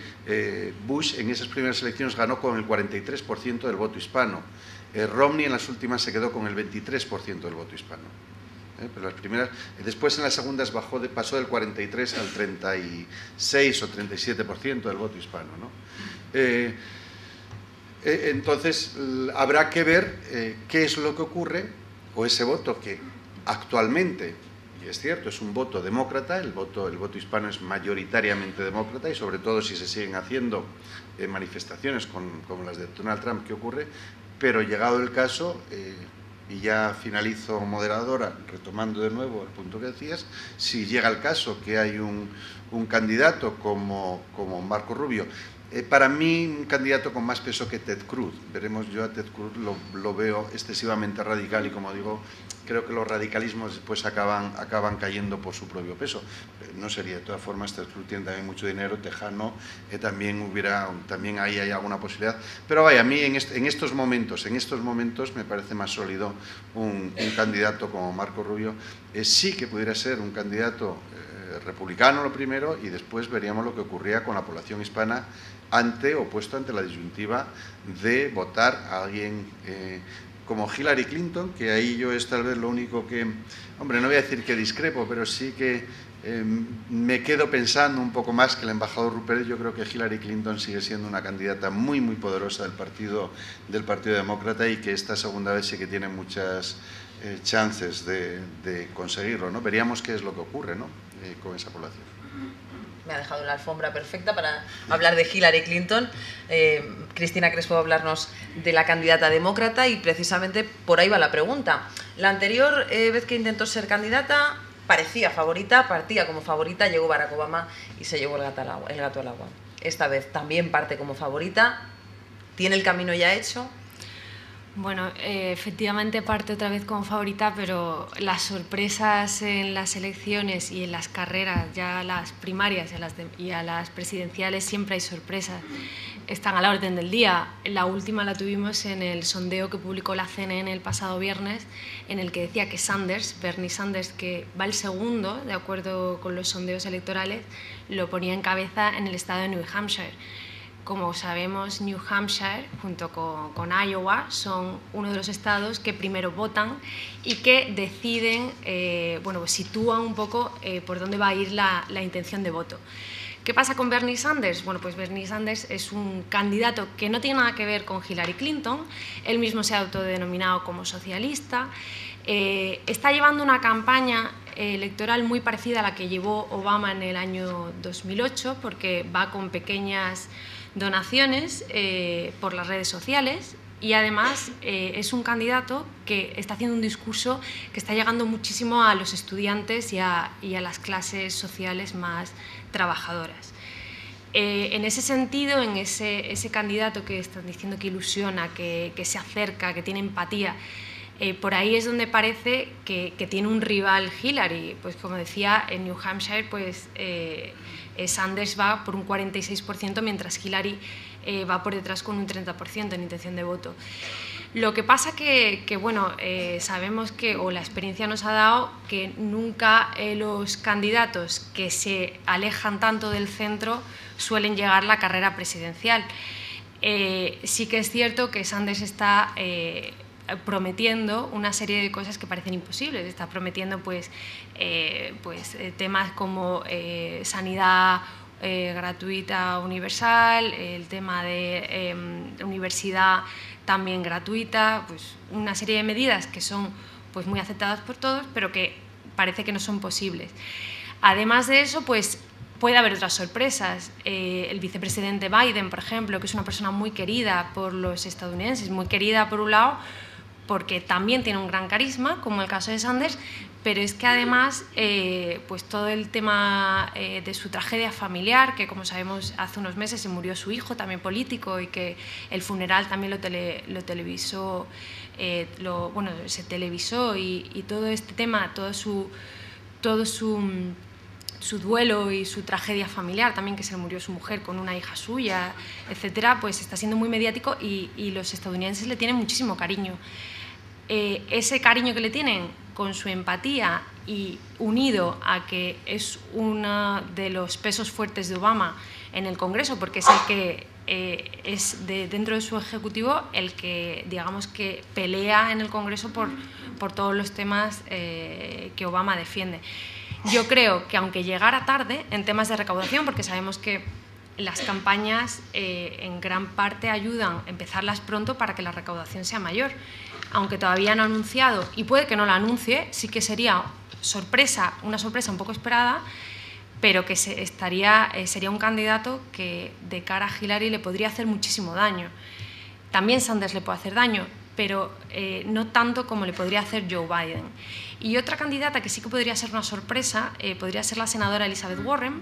Bush en esas primeras elecciones ganó con el 43% del voto hispano. Romney en las últimas se quedó con el 23% del voto hispano. Pero las primeras, después en las segundas pasó del 43 al 36 o 37% del voto hispano, ¿no? Entonces habrá que ver qué es lo que ocurre, o ese voto que actualmente, y es cierto, es un voto demócrata, el voto hispano es mayoritariamente demócrata, y sobre todo si se siguen haciendo manifestaciones como las de Donald Trump, ¿qué ocurre? Pero llegado el caso, y ya finalizo, moderadora, retomando de nuevo el punto que decías, si llega el caso que hay un candidato como Marco Rubio, para mí un candidato con más peso que Ted Cruz. Veremos, yo a Ted Cruz lo veo excesivamente radical, y como digo, creo que los radicalismos después acaban cayendo por su propio peso. No sería, de todas formas, Ted Cruz tiene también mucho dinero, Tejano, también ahí hay alguna posibilidad. Pero vaya, a mí en estos momentos me parece más sólido un candidato como Marco Rubio. Sí que pudiera ser un candidato republicano lo primero, y después veríamos lo que ocurría con la población hispana puesto ante la disyuntiva de votar a alguien como Hillary Clinton, que ahí yo es tal vez lo único que, hombre, no voy a decir que discrepo, pero sí que me quedo pensando un poco más que el embajador Rupert. Yo creo que Hillary Clinton sigue siendo una candidata muy, muy poderosa del Partido Demócrata, y que esta segunda vez sí que tiene muchas chances de conseguirlo, ¿no? Veríamos qué es lo que ocurre, ¿no? Con esa población. Me ha dejado la alfombra perfecta para hablar de Hillary Clinton. Cristina Crespo va a hablarnos de la candidata demócrata, y precisamente por ahí va la pregunta. La anterior vez que intentó ser candidata partía como favorita, llegó Barack Obama y se llevó el gato al agua. Esta vez también parte como favorita. ¿Tiene el camino ya hecho? Bueno, efectivamente parte otra vez como favorita, pero las sorpresas en las elecciones y en las carreras, ya las primarias y a las presidenciales, siempre hay sorpresas. Están a la orden del día. La última la tuvimos en el sondeo que publicó la CNN el pasado viernes, en el que decía que Bernie Sanders, que va el segundo, de acuerdo con los sondeos electorales, lo ponía en cabeza en el estado de New Hampshire. Como sabemos, New Hampshire, junto con Iowa, son uno de los estados que primero votan y que deciden, pues sitúan un poco por dónde va a ir la intención de voto. ¿Qué pasa con Bernie Sanders? Bueno, pues Bernie Sanders es un candidato que no tiene nada que ver con Hillary Clinton. Él mismo se ha autodenominado como socialista. Está llevando una campaña electoral muy parecida a la que llevó Obama en el año 2008, porque va con pequeñas donaciones por las redes sociales, y además es un candidato que está haciendo un discurso que está llegando muchísimo a los estudiantes y a las clases sociales más trabajadoras. En ese sentido, en ese candidato que están diciendo que ilusiona, que se acerca, que tiene empatía, por ahí es donde parece que tiene un rival Hillary. Pues como decía, en New Hampshire pues Sanders va por un 46%, mientras Hillary va por detrás con un 30% en intención de voto. Lo que pasa que bueno, sabemos que, o la experiencia nos ha dado, que nunca los candidatos que se alejan tanto del centro suelen llegar a la carrera presidencial. Sí que es cierto que Sanders está prometiendo una serie de cosas que parecen imposibles. Está prometiendo temas como sanidad gratuita universal, el tema de universidad también gratuita, pues una serie de medidas que son pues muy aceptadas por todos, pero que parece que no son posibles. Además de eso, pues puede haber otras sorpresas. El vicepresidente Biden, por ejemplo, que es una persona muy querida por los estadounidenses, muy querida por un lado, porque también tiene un gran carisma, como el caso de Sanders, pero es que además pues todo el tema de su tragedia familiar, que como sabemos hace unos meses se murió su hijo, también político, y que el funeral también lo televisó, se televisó, y todo este tema, todo su duelo y su tragedia familiar, también que se le murió su mujer con una hija suya, etcétera, pues está siendo muy mediático y los estadounidenses le tienen muchísimo cariño. Ese cariño que le tienen, con su empatía y unido a que es uno de los pesos fuertes de Obama en el Congreso, porque es el que es dentro de su ejecutivo el que, digamos, que pelea en el Congreso por todos los temas que Obama defiende. Yo creo que aunque llegara tarde en temas de recaudación, porque sabemos que las campañas en gran parte ayudan a empezarlas pronto para que la recaudación sea mayor, aunque todavía no ha anunciado, y puede que no la anuncie, sí que sería una sorpresa un poco esperada, pero que sería un candidato que de cara a Hillary le podría hacer muchísimo daño. También Sanders le puede hacer daño, pero no tanto como le podría hacer Joe Biden. Y otra candidata que sí que podría ser una sorpresa podría ser la senadora Elizabeth Warren.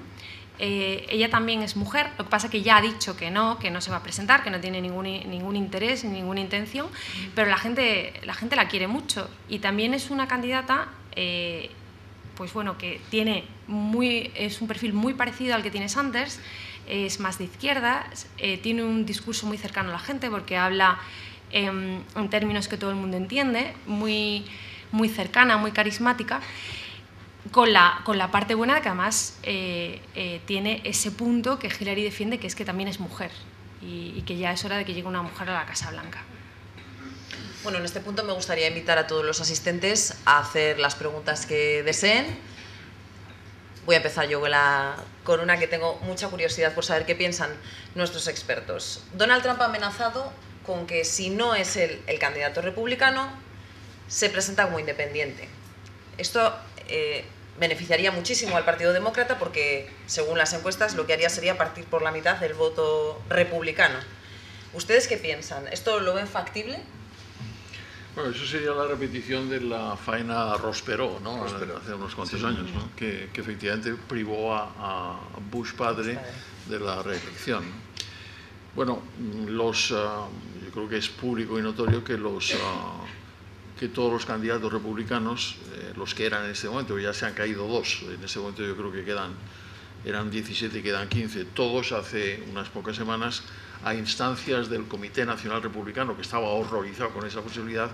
Ella también es mujer, lo que pasa es que ya ha dicho que no se va a presentar, que no tiene ningún interés ni ninguna intención, pero la gente la quiere mucho, y también es una candidata pues bueno, que es un perfil muy parecido al que tiene Sanders, es más de izquierda, tiene un discurso muy cercano a la gente porque habla en términos que todo el mundo entiende, muy cercana, muy carismática, con la parte buena de que además tiene ese punto que Hillary defiende, que es que también es mujer y que ya es hora de que llegue una mujer a la Casa Blanca. Bueno, en este punto me gustaría invitar a todos los asistentes a hacer las preguntas que deseen. Voy a empezar yo con una que tengo mucha curiosidad por saber qué piensan nuestros expertos. Donald Trump ha amenazado con que si no es el candidato republicano, se presenta como independiente. Esto beneficiaría muchísimo al Partido Demócrata porque, según las encuestas, lo que haría sería partir por la mitad del voto republicano. ¿Ustedes qué piensan? ¿Esto lo ven factible? Bueno, eso sería la repetición de la faena Ross Perot, ¿no? Hace unos cuantos años, ¿no? Que efectivamente privó a Bush padre de la reelección. Bueno, yo creo que es público y notorio que todos los candidatos republicanos, los que eran en este momento, ya se han caído dos, en este momento yo creo que eran 17 y quedan 15, todos hace unas pocas semanas, a instancias del Comité Nacional Republicano, que estaba horrorizado con esa posibilidad,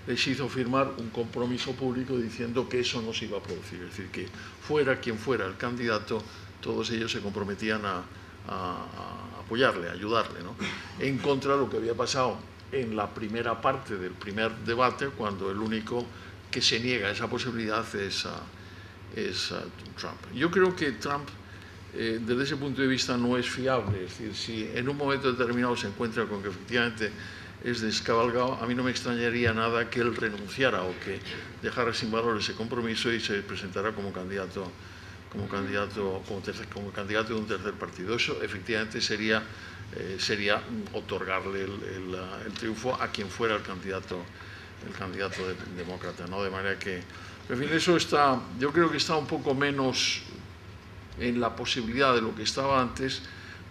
les hizo firmar un compromiso público diciendo que eso no se iba a producir, es decir, que fuera quien fuera el candidato, todos ellos se comprometían a apoyarle, a ayudarle, ¿no? En contra de lo que había pasado en la primera parte del primer debate, cuando el único que se niega a esa posibilidad es Trump. Yo creo que Trump, desde ese punto de vista, no es fiable. Es decir, si en un momento determinado se encuentra con que efectivamente es descabalgado, a mí no me extrañaría nada que él renunciara o que dejara sin valor ese compromiso y se presentara como candidato de un tercer partido. Eso efectivamente sería otorgarle el triunfo a quien fuera el candidato demócrata, ¿no? De manera que, en fin, eso yo creo que está un poco menos en la posibilidad de lo que estaba antes,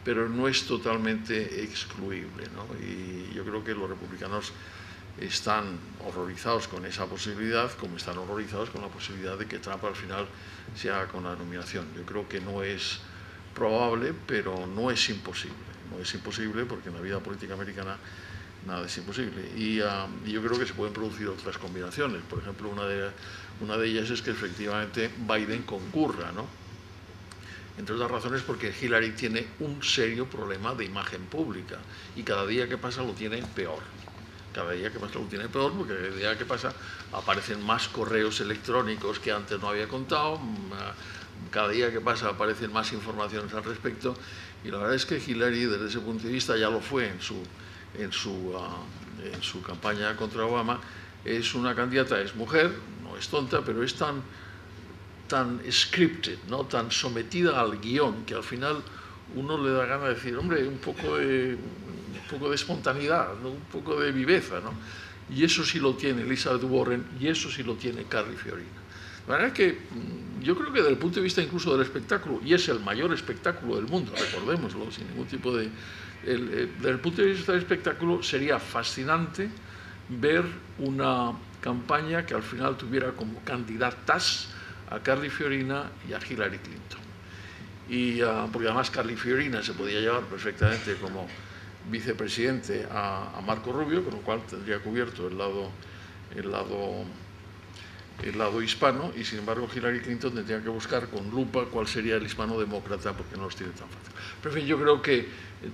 pero no es totalmente excluible, ¿no? Y yo creo que los republicanos están horrorizados con esa posibilidad, como están horrorizados con la posibilidad de que Trump al final se haga con la nominación. Yo creo que no es probable, pero no es imposible. No es imposible porque en la vida política americana nada es imposible. Y yo creo que se pueden producir otras combinaciones. Por ejemplo, una de ellas es que efectivamente Biden concurra, ¿no? Entre otras razones porque Hillary tiene un serio problema de imagen pública y cada día que pasa lo tiene peor. Cada día que pasa lo tiene peor porque cada día que pasa aparecen más correos electrónicos que antes no había contado, cada día que pasa aparecen más informaciones al respecto y la verdad es que Hillary desde ese punto de vista ya lo fue en su campaña contra Obama. Es una candidata, es mujer, no es tonta, pero es tan scripted, ¿no? Tan sometida al guión que al final uno le da ganas de decir, hombre, un poco de espontaneidad, ¿no? Un poco de viveza, ¿no? Y eso sí lo tiene Elizabeth Warren y eso sí lo tiene Carly Fiorina. La verdad es que yo creo que desde el punto de vista incluso del espectáculo, y es el mayor espectáculo del mundo, recordémoslo, sin ningún tipo de... desde el punto de vista del espectáculo sería fascinante ver una campaña que al final tuviera como candidatas a Carly Fiorina y a Hillary Clinton. Y, porque además Carly Fiorina se podía llevar perfectamente como vicepresidente a Marco Rubio, con lo cual tendría cubierto el lado hispano, y sin embargo Hillary Clinton tendría que buscar con lupa cuál sería el hispano demócrata porque no los tiene tan fácil. Pero en fin, yo creo que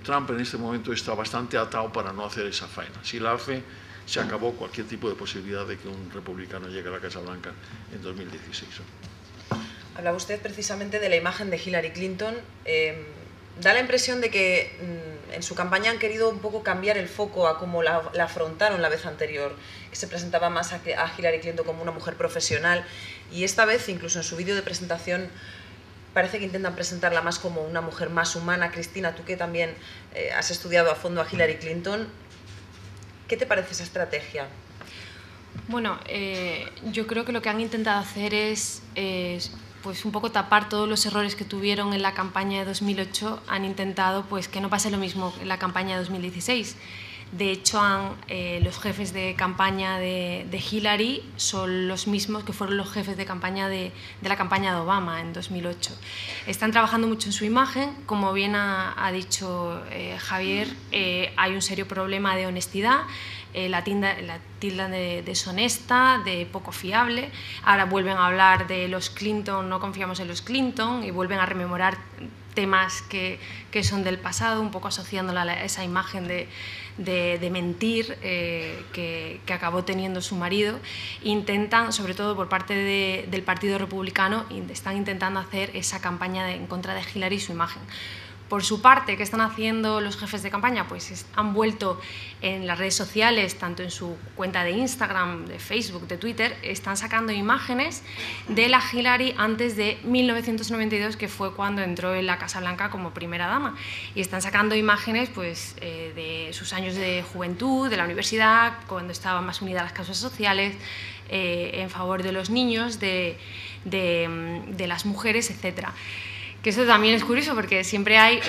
Trump en este momento está bastante atado para no hacer esa faena. Si la hace, se acabó cualquier tipo de posibilidad de que un republicano llegue a la Casa Blanca en 2016. Hablaba usted precisamente de la imagen de Hillary Clinton. Da la impresión de que en su campaña han querido un poco cambiar el foco a cómo la afrontaron la vez anterior, que se presentaba más a Hillary Clinton como una mujer profesional, y esta vez, incluso en su vídeo de presentación, parece que intentan presentarla más como una mujer más humana. Cristina, tú que también has estudiado a fondo a Hillary Clinton, ¿qué te parece esa estrategia? Bueno, yo creo que lo que han intentado hacer es pues un poco tapar todos los errores que tuvieron en la campaña de 2008. Han intentado pues que no pase lo mismo en la campaña de 2016. De hecho, los jefes de campaña de Hillary son los mismos que fueron los jefes de campaña de la campaña de Obama en 2008. Están trabajando mucho en su imagen. Como bien ha dicho Javier, hay un serio problema de honestidad. La tildan de deshonesta, de poco fiable. Ahora vuelven a hablar de los Clinton, no confiamos en los Clinton, y vuelven a rememorar temas que son del pasado, un poco asociándola a esa imagen de mentir que acabó teniendo su marido. Intentan, sobre todo por parte del Partido Republicano, están intentando hacer esa campaña en contra de Hillary y su imagen. Por su parte, ¿qué están haciendo los jefes de campaña? Pues han vuelto en las redes sociales, tanto en su cuenta de Instagram, de Facebook, de Twitter, están sacando imágenes de la Hillary antes de 1992, que fue cuando entró en la Casa Blanca como primera dama. Y están sacando imágenes pues, de sus años de juventud, de la universidad, cuando estaba más unida a las causas sociales, en favor de los niños, de las mujeres, etcétera. Que eso también es curioso porque siempre hay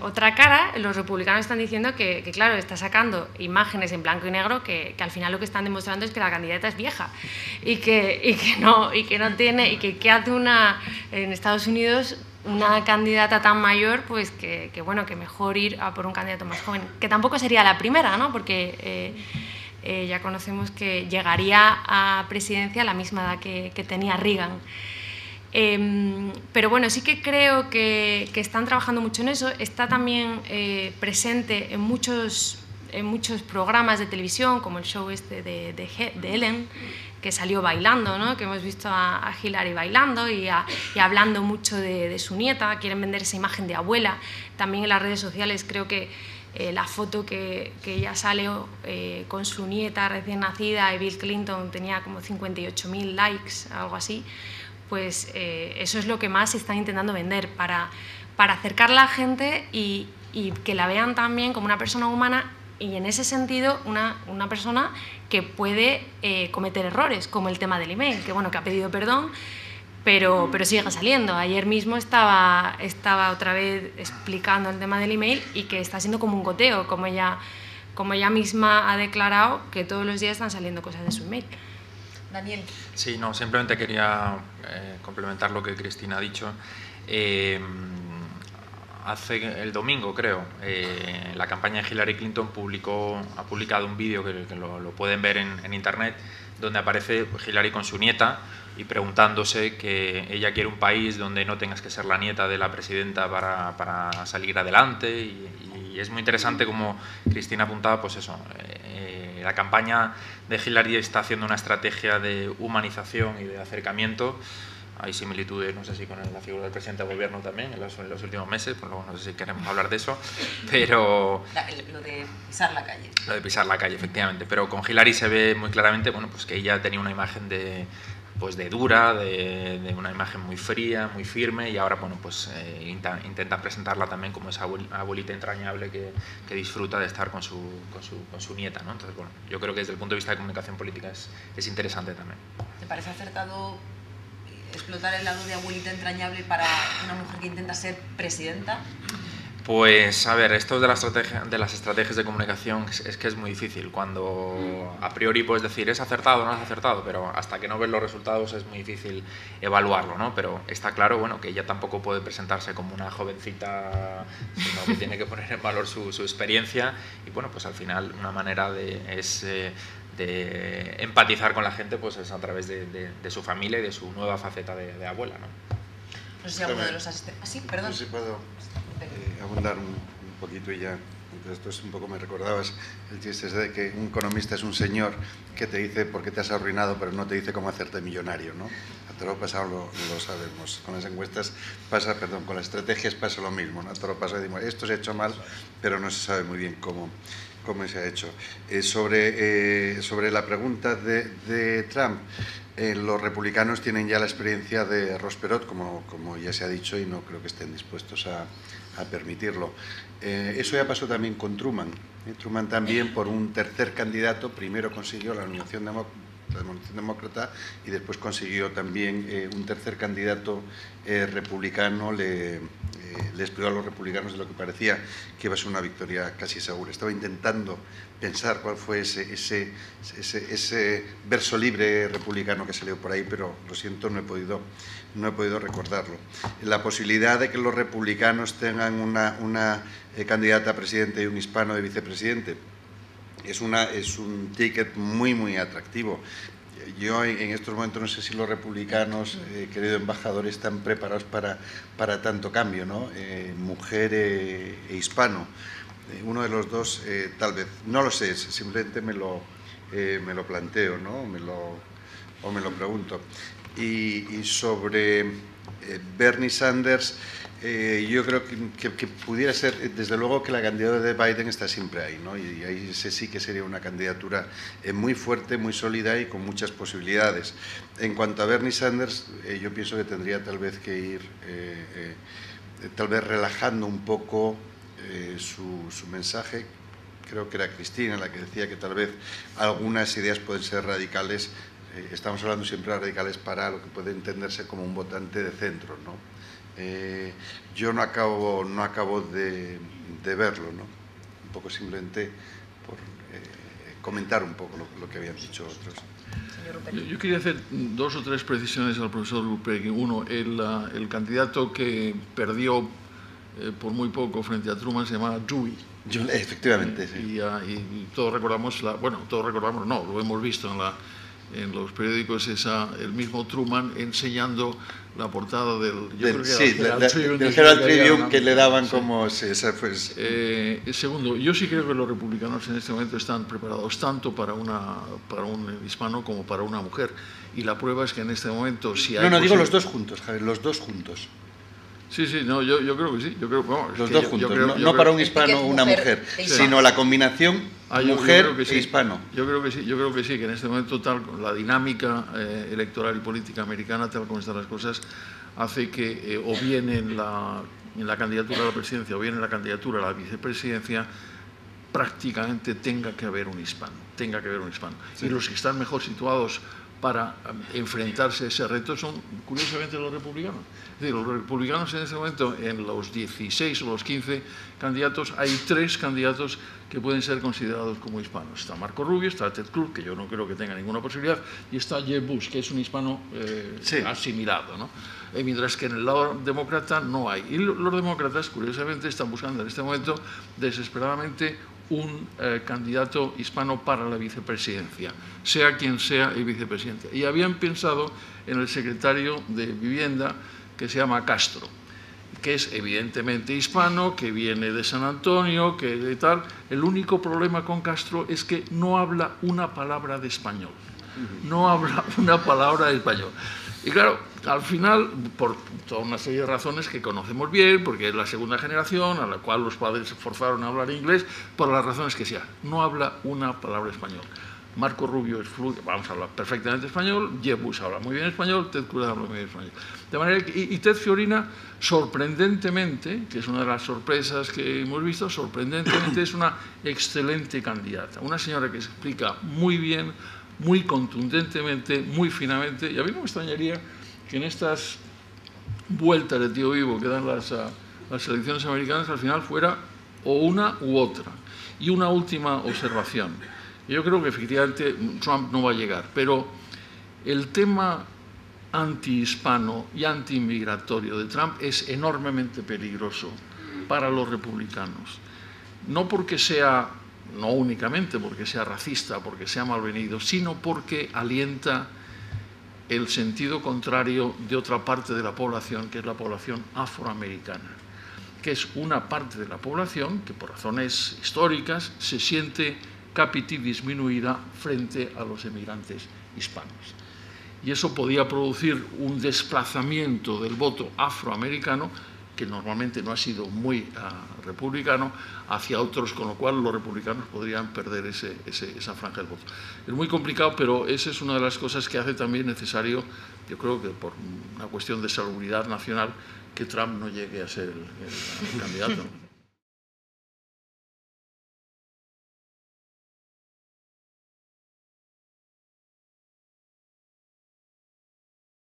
otra cara. Los republicanos están diciendo que claro, está sacando imágenes en blanco y negro que al final lo que están demostrando es que la candidata es vieja y que hace en Estados Unidos una candidata tan mayor, pues que bueno, que mejor ir a por un candidato más joven, que tampoco sería la primera, ¿no? Porque ya conocemos que llegaría a presidencia a la misma edad que tenía Reagan. Pero bueno, sí que creo que están trabajando mucho en eso. Está también presente en muchos programas de televisión, como el show este de Ellen, que salió bailando, ¿no? Que hemos visto a Hillary bailando y hablando mucho de su nieta. Quieren vender esa imagen de abuela. También en las redes sociales creo que la foto que ella sale con su nieta recién nacida, y Bill Clinton, tenía como 58.000 likes, algo así. Pues eso es lo que más están intentando vender, para acercar a la gente y que la vean también como una persona humana, y en ese sentido una persona que puede cometer errores, como el tema del email, que bueno, que ha pedido perdón, pero sigue saliendo. Ayer mismo estaba otra vez explicando el tema del email y que está siendo como un goteo, como ella misma ha declarado, que todos los días están saliendo cosas de su email. Daniel. Sí, no, simplemente quería complementar lo que Cristina ha dicho. hace el domingo, creo, la campaña de Hillary Clinton ha publicado un vídeo que lo pueden ver en internet, donde aparece Hillary con su nieta y preguntándose que ella quiere un país donde no tengas que ser la nieta de la presidenta para salir adelante, y es muy interesante como Cristina apuntaba, pues eso, la campaña de Hillary está haciendo una estrategia de humanización y de acercamiento. Hay similitudes, no sé si con la figura del presidente del gobierno también en los últimos meses, pues luego no sé si queremos hablar de eso, pero... Lo de pisar la calle. Lo de pisar la calle, efectivamente, pero con Hillary se ve muy claramente, bueno, pues que ella tenía una imagen de dura, de una imagen muy fría, muy firme, y ahora, bueno, pues intenta presentarla también como esa abuelita entrañable que disfruta de estar con su nieta, ¿no? Entonces, bueno, yo creo que desde el punto de vista de comunicación política es interesante también. ¿Te parece acertado explotar el lado de abuelita entrañable para una mujer que intenta ser presidenta? Pues, a ver, esto de las estrategias de comunicación es que es muy difícil. Cuando a priori puedes decir es acertado o no es acertado, pero hasta que no ves los resultados es muy difícil evaluarlo, ¿no? Pero está claro, bueno, que ella tampoco puede presentarse como una jovencita, sino que tiene que poner en valor su experiencia, y bueno, pues al final una manera de empatizar con la gente, pues es a través de su familia y de su nueva faceta de abuela, ¿no? No sé si alguno de los asistentes... sí, perdón. No sé si puedo abundar un poquito y ya. Esto es un poco, me recordabas el chiste ese de que un economista es un señor que te dice por qué te has arruinado, pero no te dice cómo hacerte millonario, ¿no? A todo lo pasado lo sabemos. Con las encuestas pasa, perdón, con las estrategias pasa lo mismo, ¿no? A todo lo pasado decimos, esto se ha hecho mal, pero no se sabe muy bien cómo se ha hecho. Sobre la pregunta de Trump, los republicanos tienen ya la experiencia de Ross Perot, como ya se ha dicho, y no creo que estén dispuestos a permitirlo. Eso ya pasó también con Truman. Truman también, por un tercer candidato, primero consiguió la nominación demócrata y después consiguió también un tercer candidato republicano, les privó a los republicanos de lo que parecía que iba a ser una victoria casi segura. Estaba intentando pensar cuál fue ese verso libre republicano que salió por ahí, pero lo siento, no he podido recordarlo. La posibilidad de que los republicanos tengan una candidata a presidente y un hispano de vicepresidente es un ticket muy atractivo. Yo en estos momentos no sé si los republicanos, querido embajador, están preparados para tanto cambio, ¿no? Mujer e hispano. Uno de los dos, tal vez, no lo sé, simplemente me lo planteo, ¿no? Me lo pregunto. Y sobre Bernie Sanders, yo creo que pudiera ser, desde luego que la candidatura de Biden está siempre ahí, ¿no? Y ahí sí que sería una candidatura muy fuerte, muy sólida y con muchas posibilidades. En cuanto a Bernie Sanders, yo pienso que tendría tal vez que ir tal vez relajando un poco su mensaje. Creo que era Cristina la que decía que tal vez algunas ideas pueden ser radicales. Estamos hablando siempre de radicales para lo que puede entenderse como un votante de centro, ¿no? Yo no acabo de verlo, ¿no? Un poco simplemente por comentar un poco lo que habían dicho otros. Yo quería hacer 2 o 3 precisiones al profesor Lupegui. Uno, el candidato que perdió por muy poco frente a Truman se llamaba Dewey. Efectivamente, sí. Y todos recordamos, todos recordamos, no, lo hemos visto en los periódicos, el mismo Truman enseñando la portada del Herald Tribune que le daban como... Sí, esa fue... Segundo, yo sí creo que los republicanos en este momento están preparados tanto para un hispano como para una mujer. Y la prueba es que en este momento... si hay digo los dos juntos, Javier, los dos juntos. Sí, no, yo creo que sí. Los dos juntos, no para un hispano o una mujer, sino la combinación mujer e hispano. Yo creo que sí, que en este momento la dinámica electoral y política americana, tal como están las cosas, hace que o bien en la candidatura a la presidencia o bien en la candidatura a la vicepresidencia prácticamente tenga que haber un hispano. Sí. Y los que están mejor situados para enfrentarse a ese reto son, curiosamente, los republicanos. Es decir, los republicanos en este momento, en los 16 o los 15 candidatos, hay 3 candidatos que pueden ser considerados como hispanos. Está Marco Rubio, está Ted Cruz, que yo no creo que tenga ninguna posibilidad, y está Jeb Bush, que es un hispano asimilado, ¿no? Mientras que en el lado demócrata no hay. Y los demócratas, curiosamente, están buscando en este momento desesperadamente un candidato hispano para la vicepresidencia, sea quien sea el vicepresidente. Y habían pensado en el secretario de Vivienda, que se llama Castro, que es evidentemente hispano, que viene de San Antonio, que de tal. El único problema con Castro es que no habla una palabra de español. No habla una palabra de español. Y claro, al final, por toda una serie de razones que conocemos bien, porque es la segunda generación a la cual los padres se forzaron a hablar inglés, por las razones que sea, no habla una palabra español. Marco Rubio es fluido, vamos a hablar perfectamente español, Jeb Bush habla muy bien español, Ted Cruz habla muy bien español. De manera que, y Ted Fiorina, sorprendentemente, que es una de las sorpresas que hemos visto, sorprendentemente es una excelente candidata, una señora que se explica muy bien, muy contundentemente, muy finamente, y a mí no me extrañaría que en estas vueltas de tío vivo que dan las elecciones americanas al final fuera o una u otra. Y una última observación. Yo creo que efectivamente Trump no va a llegar, pero el tema antihispano y antiinmigratorio de Trump es enormemente peligroso para los republicanos. No porque sea, no únicamente porque sea racista, porque sea malvenido, sino porque alienta el sentido contrario de otra parte de la población, que es la población afroamericana, que es una parte de la población que por razones históricas se siente capiti disminuida frente a los emigrantes hispanos. Y eso podía producir un desplazamiento del voto afroamericano, que normalmente no ha sido muy republicano, hacia otros, con lo cual los republicanos podrían perder esa franja del voto. Es muy complicado, pero esa es una de las cosas que hace también necesario, yo creo que por una cuestión de salubridad nacional, que Trump no llegue a ser el candidato.